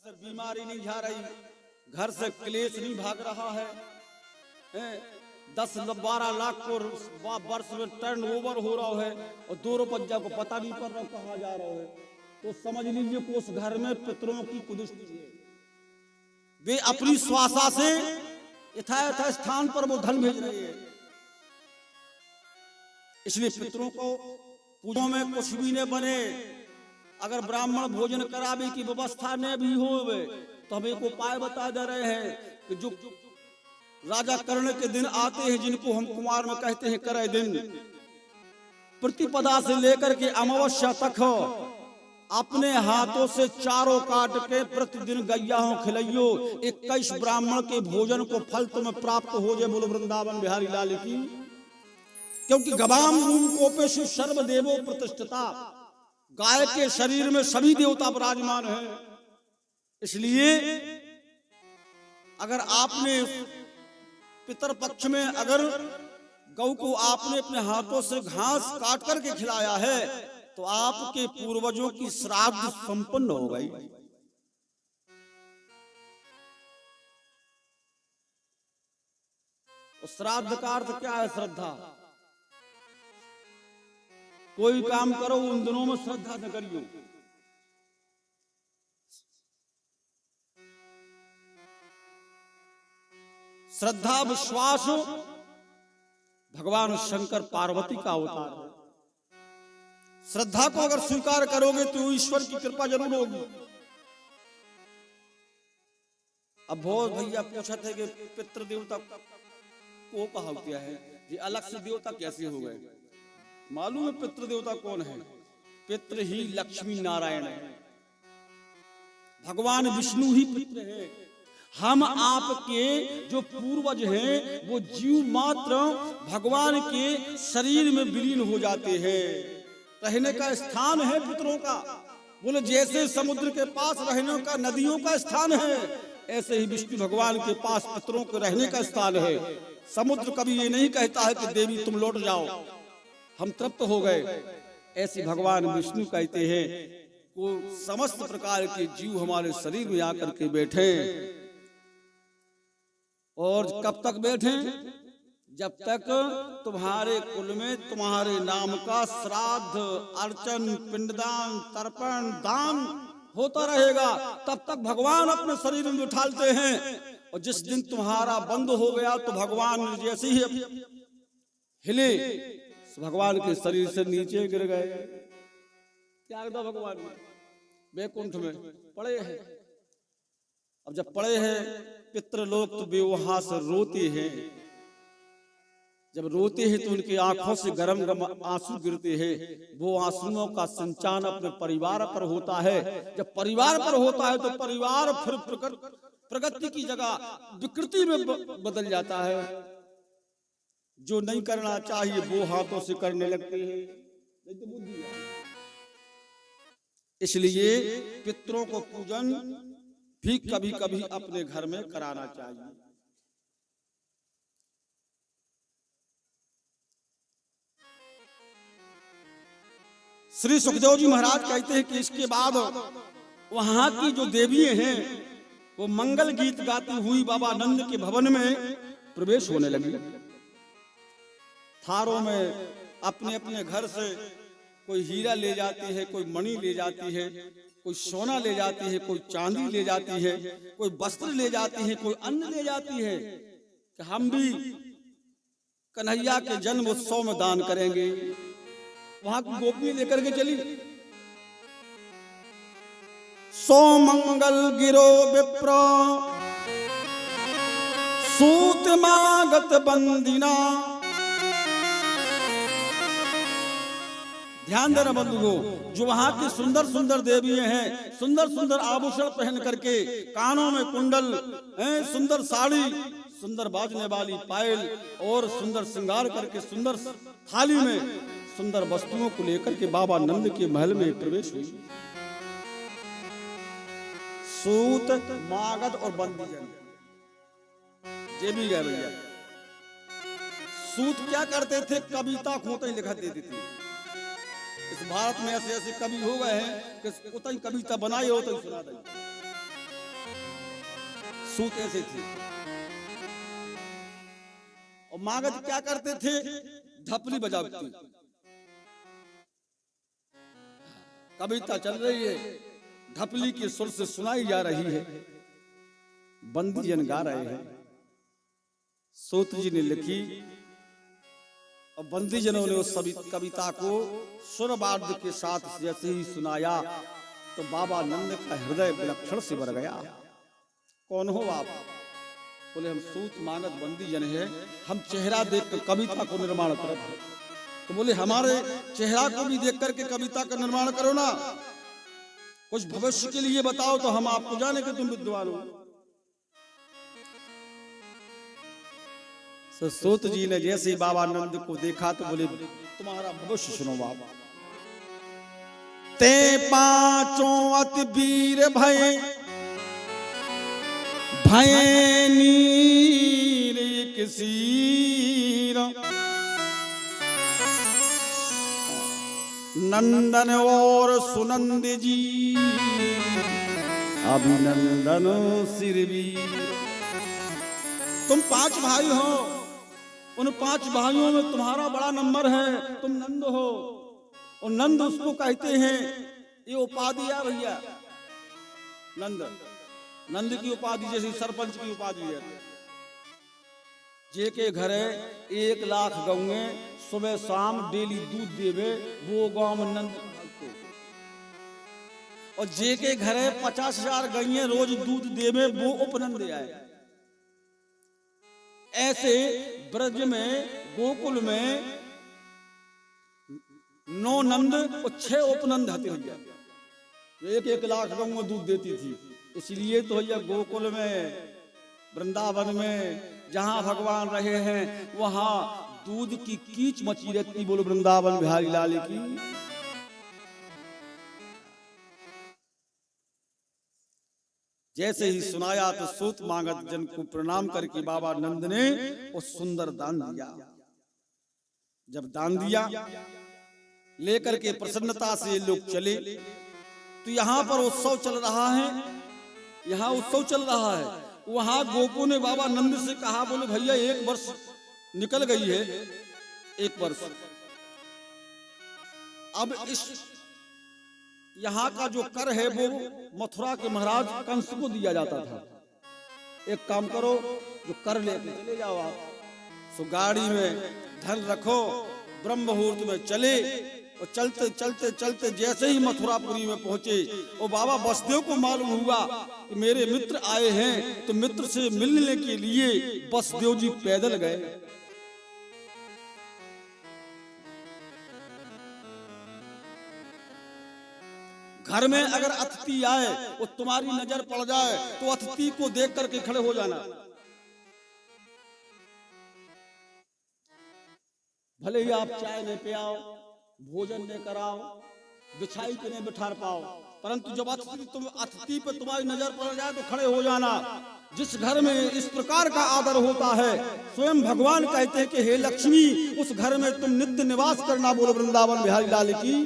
से बीमारी नहीं जा रही, घर से क्लेश नहीं भाग रहा है, 10-12 लाख को वर्ष में टर्न ओवर हो रहा है और 2 रुपया को पता नहीं पड़ रहा कहाँ जा रहा है, तो समझ लीजिए कि उस घर में पितरों की कुदृष्टि है। वे अपनी स्वासा से यथा स्थान पर वो धन भेज रहे हैं। इसलिए पितरों को पूजों में कुछ भी न बने, अगर ब्राह्मण भोजन करावे की व्यवस्था न भी हो तो हम एक उपाय बता दे रहे हैं कि जो राजा कर्ण के दिन आते हैं, जिनको हम कुमार में कहते हैं करे दिन, प्रतिपदा से लेकर के अमावस्या तक अपने हाथों से चारों काट के प्रतिदिन गैयाओं खिलाइयो, 21 ब्राह्मण के भोजन को फल तुम्हें प्राप्त हो जाए। बोलो वृंदावन बिहारी लाल की। क्योंकि गवाम रूपोपेशु सर्वदेवो प्रतिष्ठिता, गाय के शरीर में सभी देवता विराजमान हैं। इसलिए अगर आपने पितर पक्ष में अगर गौ को आपने अपने हाथों से घास काट करके खिलाया है तो आपके पूर्वजों की श्राद्ध संपन्न हो गई। श्राद्ध का अर्थ क्या है? श्रद्धा। कोई काम करो उन दिनों में श्रद्धा न करियो। श्रद्धा विश्वास भगवान शंकर पार्वती का अवतार है। श्रद्धा को अगर स्वीकार करोगे तो ईश्वर की कृपा जरूर होगी। अब बहुत भैया पूछा थे कि पितृ देवता को कहा क्या है, ये अलग से देवता कैसे हो गए? मालूम है पितृ देवता कौन है? पितृ ही लक्ष्मी नारायण है, भगवान विष्णु ही पितृ है। हम आपके जो पूर्वज हैं वो जीव मात्र भगवान के शरीर में विलीन हो जाते हैं। रहने का स्थान है पितरों का। बोले जैसे समुद्र के पास रहने का नदियों का स्थान है, ऐसे ही विष्णु भगवान के पास पितरों के रहने का स्थान है। समुद्र कभी ये नहीं कहता है कि देवी तुम लौट जाओ, हम तृप्त हो गए। ऐसे भगवान विष्णु कहते हैं वो समस्त प्रकार के जीव हमारे शरीर में आकर के बैठे। और कब तक बैठे? जब तक तुम्हारे कुल में तुम्हारे नाम का श्राद्ध, अर्चन, पिंडदान, तर्पण, दान होता रहेगा, तब तक भगवान अपने शरीर में उठालते हैं। और जिस दिन तुम्हारा बंद हो गया तो भगवान जैसे ही हिले, भगवान के शरीर से नीचे गिर गए। त्याग दो भगवान वैकुंठ में पड़े हैं। अब जब पड़े हैं पितृलोक तो वे वहां से रोते हैं। जब रोते हैं तो उनकी आंखों से गरम गरम आंसू गिरते हैं। वो आंसुओं का संचान अपने परिवार पर होता है। जब परिवार पर होता है तो परिवार फिर प्रगति की जगह विकृति में बदल जाता है। जो नहीं करना चाहिए वो हाथों से करने लगते हैं। नहीं तो बुद्धि है। इसलिए पितरों को पूजन भी कभी कभी अपने घर में कराना चाहिए। श्री सुखदेव जी महाराज कहते हैं कि इसके बाद वहां की जो देवी हैं वो मंगल गीत गाती हुई बाबा नंद के भवन में प्रवेश होने लगी। थारों में अपने अपने घर से कोई हीरा ले जाती है, कोई मणि ले जाती है, कोई सोना ले जाती है, कोई चांदी ले जाती है, कोई वस्त्र ले जाती है, कोई अन्न ले जाती है कि हम भी कन्हैया के जन्म उत्सव में दान करेंगे। वहां की गोपी लेकर के चली। सो मंगल गिरो विप्र सूत मागत बंदिना। ध्यान देना बंधुओं, जो वहां की सुंदर सुंदर देवियां हैं, सुंदर सुंदर आभूषण पहन करके, कानों में कुंडल, सुंदर साड़ी, सुंदर बाजने वाली पायल और सुंदर श्रृंगार करके सुंदर थाली में सुंदर वस्तुओं को लेकर के बाबा नंद के महल में प्रवेश हुई। सूत, मागध और बंदीजन ये भी गए भैया। सूत क्या करते थे? कविता खोते लिखा देते थे। इस भारत में ऐसे ऐसे कवि हो गए हैं कि उतना ही कविता बनाए हो तो ही सुना दें। सूत ऐसे थे। और मागध क्या करते थे? ढपली बजाते। कविता चल रही है, ढपली के सुर से सुनाई जा रही है, बंदी जन गा रहे हैं। सूत जी ने लिखी और बंदी जनों ने उस कविता को सुर वाद्य के साथ जैसे ही सुनाया तो बाबा नंद का हृदय विलक्षण से भर गया। कौन हो आप? बोले हम सूत मानद बंदी जन है, हम चेहरा देख कर कविता को निर्माण करते। तो बोले हमारे चेहरा को भी देख करके कविता का निर्माण करो ना, कुछ भविष्य के लिए बताओ तो हम आपको जाने के तुम विद्वान हो। सूत जी ने जैसे ही बाबा नंद को देखा तो बोले तुम्हारा भविष्य सुनो बाबा। ते पांचों अति वीर भय भय नीर किसीर, नंदन और सुनंद जी अभिनंदन सिरवीर। तुम 5 भाई हो, उन 5 भाइयों में तुम्हारा बड़ा नंबर है, तुम नंद हो। और नंद उसको कहते हैं, ये उपाधि है भैया, नंद। नंद की उपाधि जैसे सरपंच की उपाधि है। जे के घरे 1 लाख गौए सुबह शाम डेली दूध देवे, वो गांव में नंद। और जे के घरे 50,000 गैये रोज दूध देवे, वो उपनंद आए। ऐसे ब्रज में गोकुल में 9 नंद और 6 उपनंद हते भैया। 1-1 लाख गौ दूध देती थी। इसलिए तो भैया गोकुल में, वृंदावन में जहां भगवान रहे हैं वहां दूध की कीच मची रहती। बोलो वृंदावन बिहारी लाल की। जैसे ही सुनाया तो सूत मागध जन को प्रणाम करके बाबा नंद ने वो सुंदर दान दिया। जब दान दिया लेकर के प्रसन्नता से लोग चले तो यहाँ पर उत्सव चल रहा है, यहाँ उत्सव चल रहा है। वहां गोपू ने बाबा नंद से कहा, बोले भैया 1 वर्ष निकल गई है, 1 वर्ष। अब इस यहाँ का जो कर है वो मथुरा के महाराज कंस को दिया जाता था। एक काम करो, जो कर लेके चले जाओ आप। सो गाड़ी में धन रखो, ब्रह्म मुहूर्त में चले। और चलते चलते चलते जैसे ही मथुरापुरी में पहुंचे, वो बाबा बसदेव को मालूम हुआ कि मेरे मित्र आए हैं, तो मित्र से मिलने के लिए बसदेव जी पैदल गए। घर में अगर अतिथि आए, वो तुम्हारी नजर पड़ जाए तो अतिथि को देख करके खड़े हो जाना। भले ही आप चाय नहीं पियाओ, भोजन नहीं कराओ, बिछाई के नहीं बिठा पाओ, परंतु जब अतिथि पे तुम्हारी नजर पड़ जाए तो खड़े हो जाना। जिस घर में इस प्रकार का आदर होता है, स्वयं भगवान कहते हैं कि हे लक्ष्मी, उस घर में तुम नित्य निवास करना। बोलो वृंदावन बिहारी लाल की।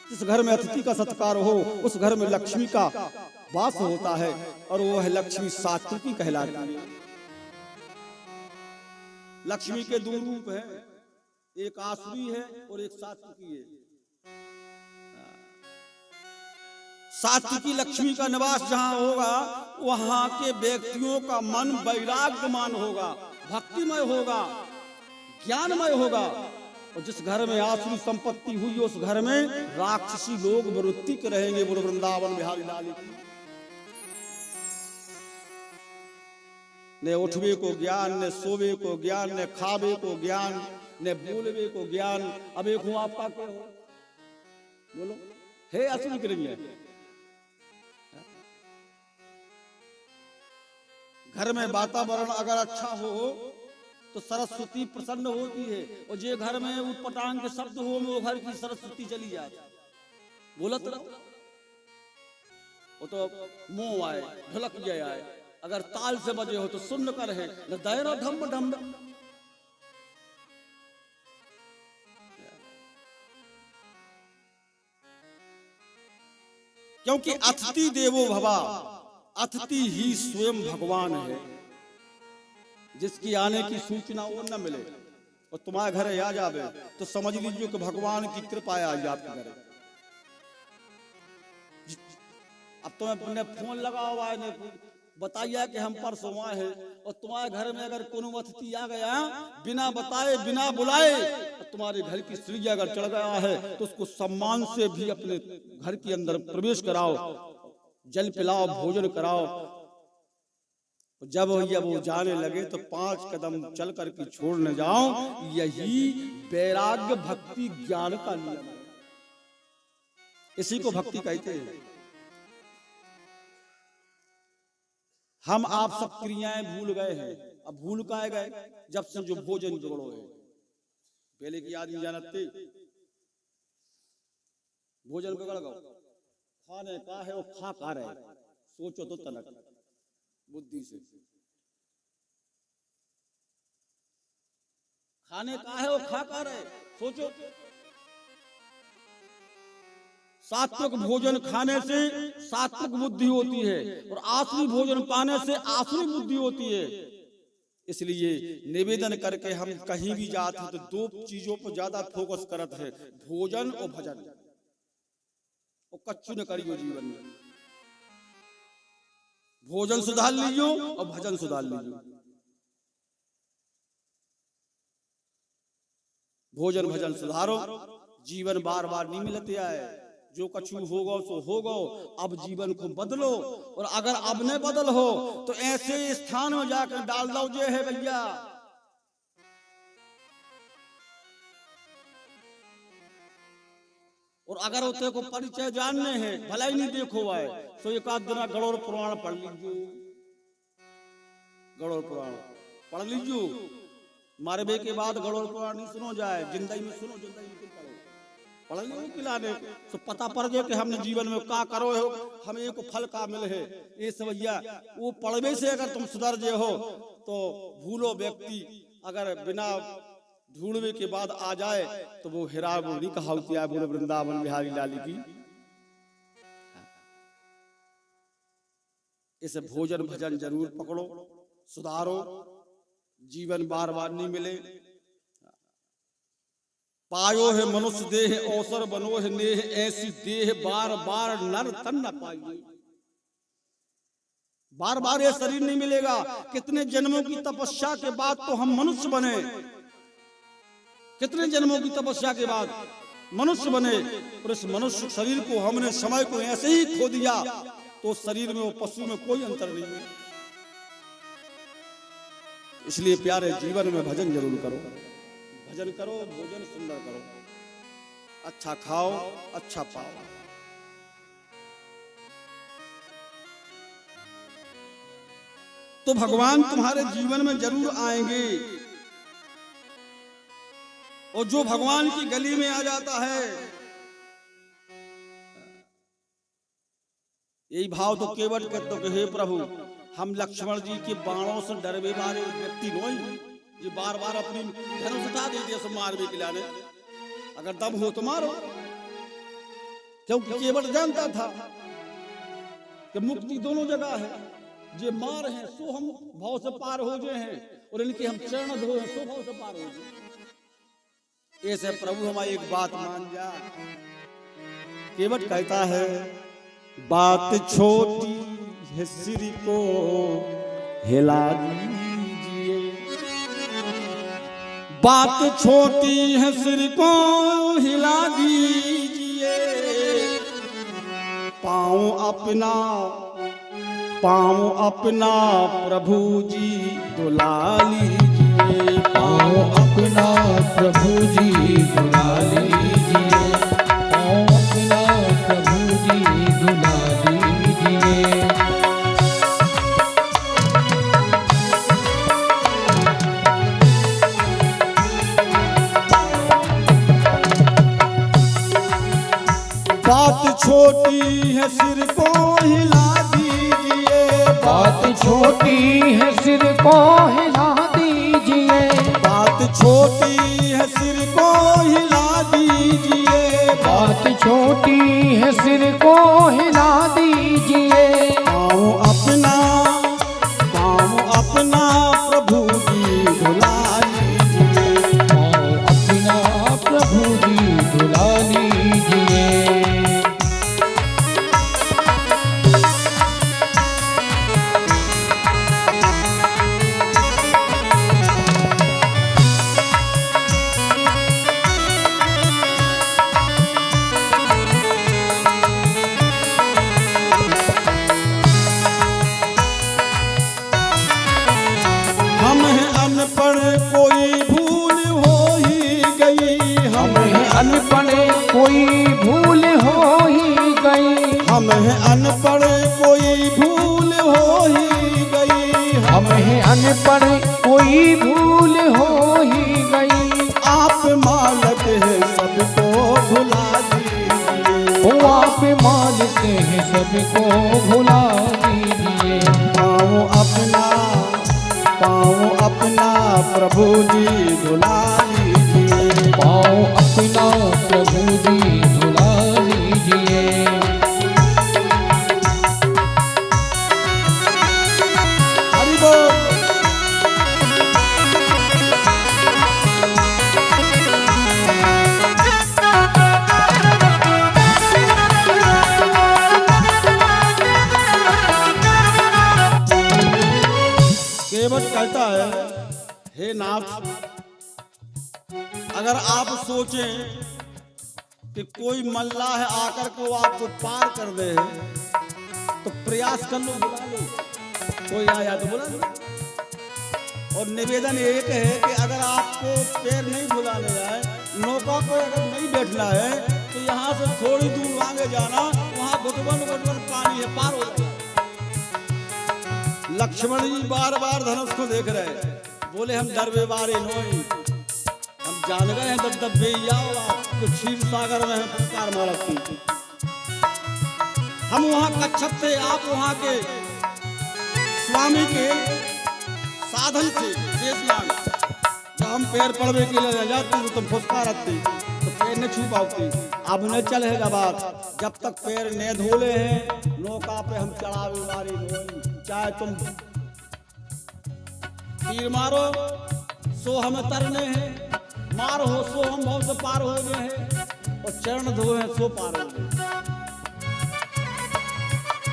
जिस घर में अतिथि का सत्कार हो, उस घर में लक्ष्मी का वास होता है, और वो है लक्ष्मी सात्विकी कहलाती है। लक्ष्मी के 2 रूप हैं, एक आसुरी है और एक सात्विकी है। सात्विकी लक्ष्मी का निवास जहां होगा, वहां के व्यक्तियों का मन वैराग्यमान होगा, भक्तिमय होगा, ज्ञानमय होगा। और जिस घर में आसुरी संपत्ति हुई, उस घर में राक्षसी लोग वृत्ति के रहेंगे। बोलो वृंदावन बिहारी लाल की। ने उठवे को ज्ञान, ने सोवे को ज्ञान, ने खावे को ज्ञान, ने बोलवे को ज्ञान। अब एक हूं आपका क्या हो? बोलो हे असुरी करेंगे। घर में वातावरण अगर अच्छा हो तो सरस्वती प्रसन्न होती है, और जे घर में उटपटांग के शब्द हो, वो घर की सरस्वती चली जाए। बोलत रहो, वो तो मुंह आए, ढलक जाए। अगर ताल से बजे हो तो सुन कर है, न दायरा ढम ढम। क्योंकि अतिथि देवो भवा, अतिथि ही स्वयं भगवान है, जिसकी आने की सूचना वो न मिले और तुम्हारे घर आ जावे तो समझ लीजिए कि भगवान की कृपा आज आपके घर। अब तुम्हें फोन लगा हुआ है, बताइए कि हम परसों आए हैं, और तुम्हारे घर में अगर कोनो अतिथि आ गया बिना बताए बिना बुलाए, तुम्हारे घर की सीढ़ी अगर चढ़ गया है तो उसको सम्मान से भी अपने घर के अंदर प्रवेश कराओ, जल पिलाओ, भोजन कराओ। जब वो जाने लगे तो 5 कदम चल करके छोड़ न जाओ, यही वैराग्य भक्ति ज्ञान का नियम है। इसी को भक्ति कहते हैं। हम आप सब क्रियाएं भूल गए हैं। अब भूल काहे गए? जब से जो भोजन जोड़ो है। पहले की आदमी जानते भोजन बिगड़ गो, खाने का है वो खा का रहे, सोचो तो तनक बुद्धि से। खाने का है वो खा का रहे, सोचो। सात्विक भोजन खाने से सात्विक बुद्धि होती है और आसुरी भोजन पाने से आसुरी बुद्धि होती है। इसलिए निवेदन करके हम कहीं भी जाते हैं तो 2 चीजों पर ज्यादा फोकस करते हैं, भोजन और भजन। और कच्चू न करियो जीवन में, भोजन सुधार लीजियो और भजन सुधार लीजियो। भोजन भजन सुधारो, जीवन बार बार नहीं मिलते आए। जो कछु होगा सो होगा, अब जीवन को बदलो। और अगर अब न बदल हो तो ऐसे स्थान में जाकर डाल दो जे है भैया। और अगर होते को परिचय जानने हैं, भला ही नहीं देखो आए तो एक आध दिन गणोर पुराण पढ़ लीजिए। गणोर पुराण पढ़ लीजिए, मरबे के बाद गणोर पुराण नहीं सुनो जाए, जिंदगी में सुनो, जिंदगी में पढ़ लीजिए किलाने तो पता पड़ जाए कि हमने जीवन में का करो हो, हमें को फल का मिल है। ये सब भैया वो पढ़वे से अगर तुम सुधर जे हो तो भूलो व्यक्ति अगर बिना ढूंढवे के बाद आ जाए तो वो हिरा नहीं कहावती है, बोले वृंदावन बिहारी लाली की। इसे भोजन भजन जरूर पकड़ो, सुधारो, जीवन बार बार नहीं मिले। पायो है मनुष्य देह अवसर बनो है नेह, ऐसी देह बार बार नर तन न पाइए। बार बार ये शरीर नहीं मिलेगा। कितने जन्मों की तपस्या के बाद तो हम मनुष्य बने, कितने जन्मों की तपस्या के बाद मनुष्य बने। और इस मनुष्य शरीर को हमने समय को ऐसे ही खो दिया तो शरीर में वो पशु में कोई अंतर नहीं है। इसलिए प्यारे जीवन में भजन जरूर करो, भजन करो, भोजन सुंदर करो, अच्छा खाओ, अच्छा पाओ। तो भगवान तुम्हारे जीवन में जरूर आएंगे। और जो भगवान की गली में आ जाता है, यही भाव तो केवट कहते कि हे प्रभु, हम लक्ष्मण जी के बाणों से डरवे वाले व्यक्ति नहीं, जो बार बार अपनी धनुष उठा देते सब मारने के लिए। अगर दम हो तो मारो, क्योंकि केवट जानता था कि मुक्ति दोनों जगह है। जे मार है सो हम भाव से पार हो गए हैं, और इनके हम चरण धो हैं सो भाव से पार हो गए। ऐसे प्रभु हमारी एक बात मान जा। केवट कहता है बात छोटी है सिर को हिला दीजिए, बात छोटी है सिर को हिला दीजिए, पाँव अपना प्रभु जी दुला लीजिए, पाँव अपना प्रभु जी दुला लीजिए, पाँव अपना प्रभु जी दुला लीजिए। बात छोटी है सिर को हिला दीजिए, बात छोटी है सिर को हिला दीजिए, बात छोटी है सिर को हिला दीजिए, बात छोटी है सिर को हिला दीजिए, पाँव अपना अनपढ़ कोई भूल हो ही गई, हम हैं अनपढ़ कोई भूल हो ही गई। आप मालक है सबको भुला दीजिए, वो आप मालिक हैं सबको भुला दीजिए। पाँव अपना प्रभु जी धुला लीजिए, पाँव अपना प्रभु जी धुला लीजिए। हरि बोल। केवट कहता है, हे नाथ, अगर आप सोचें कि कोई मल्लाह आकर को आपको पार कर दे तो प्रयास कर लो, बुला लो, कोई आया तो बुला लो। और निवेदन एक है कि अगर आपको पैर नहीं बुलाने आए, नौका को अगर नहीं बैठना है तो यहाँ से थोड़ी दूर आगे जाना, वहाँ घुटवन पानी है, पार हो जाए। लक्ष्मण जी बार बार धनुष को देख रहे, बोले हम डरवे बारे नोई, हम जान गए हैं दबदबे तो क्षीर सागर में हम पुकार मारत की। हम वहाँ कच्छप थे, आप वहाँ के स्वामी के साधन थे, शेषनाग। जब हम पैर पड़वे के लिए जाते तो तुम फुसकारत थी, तो पैर न छू पाती। अब न चलेगा बात, जब तक पैर न धोले हैं नौका पे हम चढ़ावे वारी नोई। चाहे तुम तीर मारो सो हम तरने हैं, मार हो सो हम बहुत से पार हो गए हैं, और चरण धोए सो पार हो गए।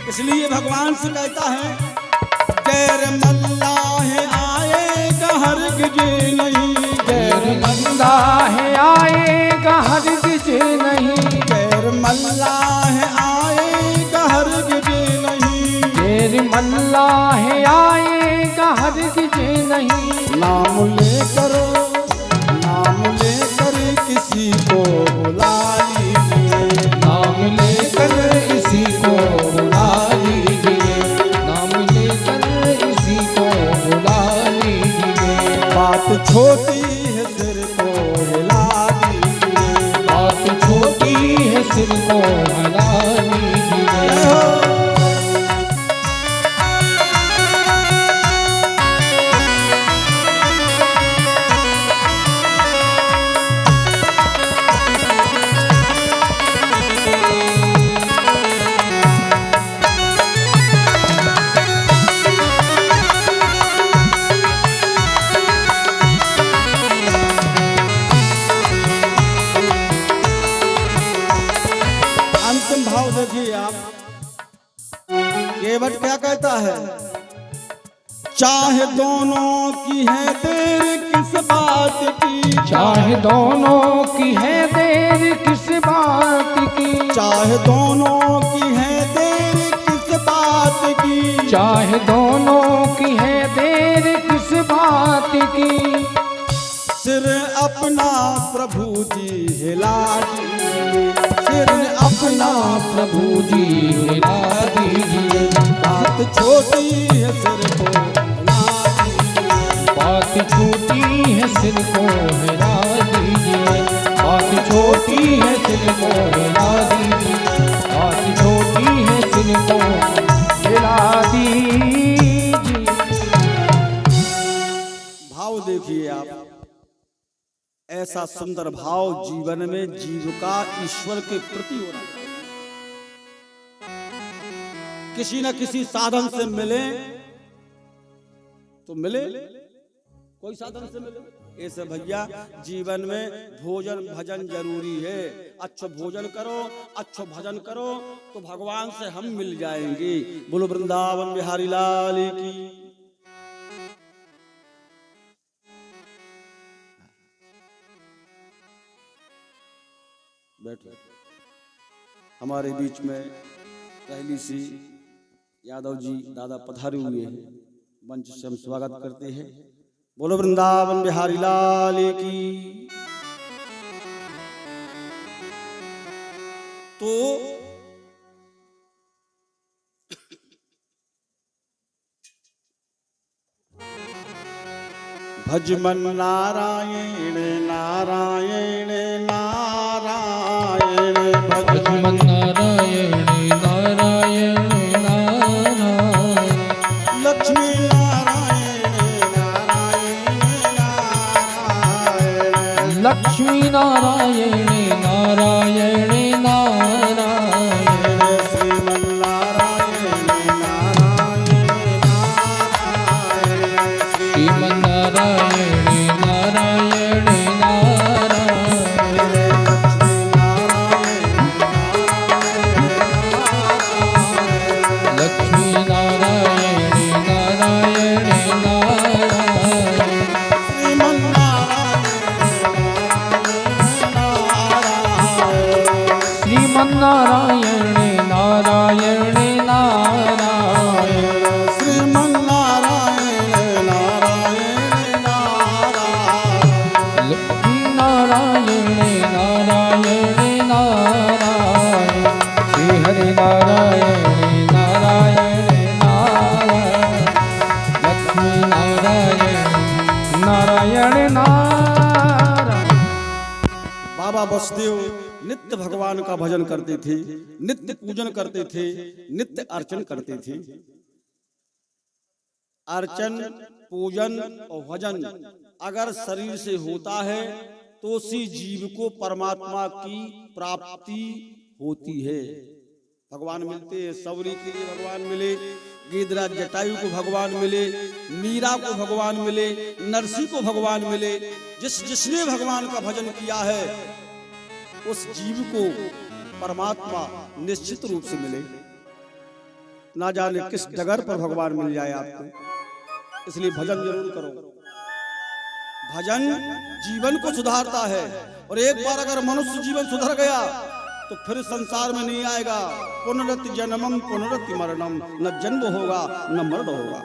इसलिए भगवान से कहता है, गैर मल्लाह आएगा हरगिज नहीं, गैर मल्लाह आएगा हरगिज नहीं, गैर मल्लाह आएगा हरगिज नहीं, गैर मल्लाह आएगा हरगिज नहीं। नाम लेकर किसी को बुला लीजिए, नाम लेकर इसी को बुला लीजिए, नाम लेकर इसी को बुला लीजिए। बात छोटी है सिर को हिला दीजिए, बात छोटी है सिर को हिला लीजिए। भाव देखिए आप, केवट क्या कहता है, चाहे दोनों की है देर किस बात की, चाहे दोनों की है देर किस बात की, चाहे दोनों की है देर किस बात की, चाहे दोनों की है देर किस बात की। सिर अपना प्रभु जी हिला दीजिए, सिर अपना प्रभु जी हिला दीजिए। बात छोटी है सिर को हिला दीजिए, बात छोटी है सिर को हिला दीजिए, बात छोटी है सिर को हिला दीजिए, बात छोटी है सिर को हिला दीजिए। भाव देखिए आप, ऐसा सुंदर भाव जीवन में जीव का ईश्वर के प्रति होना चाहिए। किसी न किसी साधन से मिले तो मिले, कोई साधन से मिले। ऐसे भैया जीवन में भोजन भजन जरूरी है। अच्छा भोजन करो, अच्छा भजन करो तो भगवान से हम मिल जाएंगे। बोलो वृंदावन बिहारी लाल की। बैठो। हमारे बीच में पहली सी यादव जी दादा पधारे हुए हैं, मंच से हम स्वागत करते हैं। बोलो वृंदावन बिहारी लाल की। तो भजमन नारायण नारायण नारायण भजमन नारायण नारायण नारायण लक्ष्मी नारायण नारायण नारायण लक्ष्मी नारायण नारायण नारायण श्रीमन नारायण नारायण नारायण श्रीमन नारायण नारायण नारायण लक्ष्मी नारायण नारायण नारायण श्रीमन श्रीमन नारायण नारायण नारायण श्रीमन नारायण नारायण नारायण लक्ष्मी नारायण नारायण नारायण श्री हरि नारायण नारायण नारायण लक्ष्मी नारायण नारायण नारायण। बाबा बसदेव नित्य भगवान का भजन करते थे, नित्य पूजन करते थे, नित्य अर्चन करते थे। अर्चन, पूजन और भजन अगर शरीर से होता है तो उसी जीव को परमात्मा की प्राप्ति होती है। भगवान मिलते हैं, सवरी के लिए भगवान मिले, गिरिराज जटायु को भगवान मिले, मीरा को भगवान मिले, नरसिंह को भगवान मिले। जिसने भगवान का भजन किया है उस जीव को परमात्मा निश्चित रूप से मिले। ना जाने किस डगर पर भगवान मिल जाए आपको, इसलिए भजन जरूर करो। भजन जीवन को सुधारता है, और एक बार अगर मनुष्य जीवन सुधर गया तो फिर संसार में नहीं आएगा। पुनरति जन्मम पुनरति मरणम, न जन्म होगा न मरण होगा।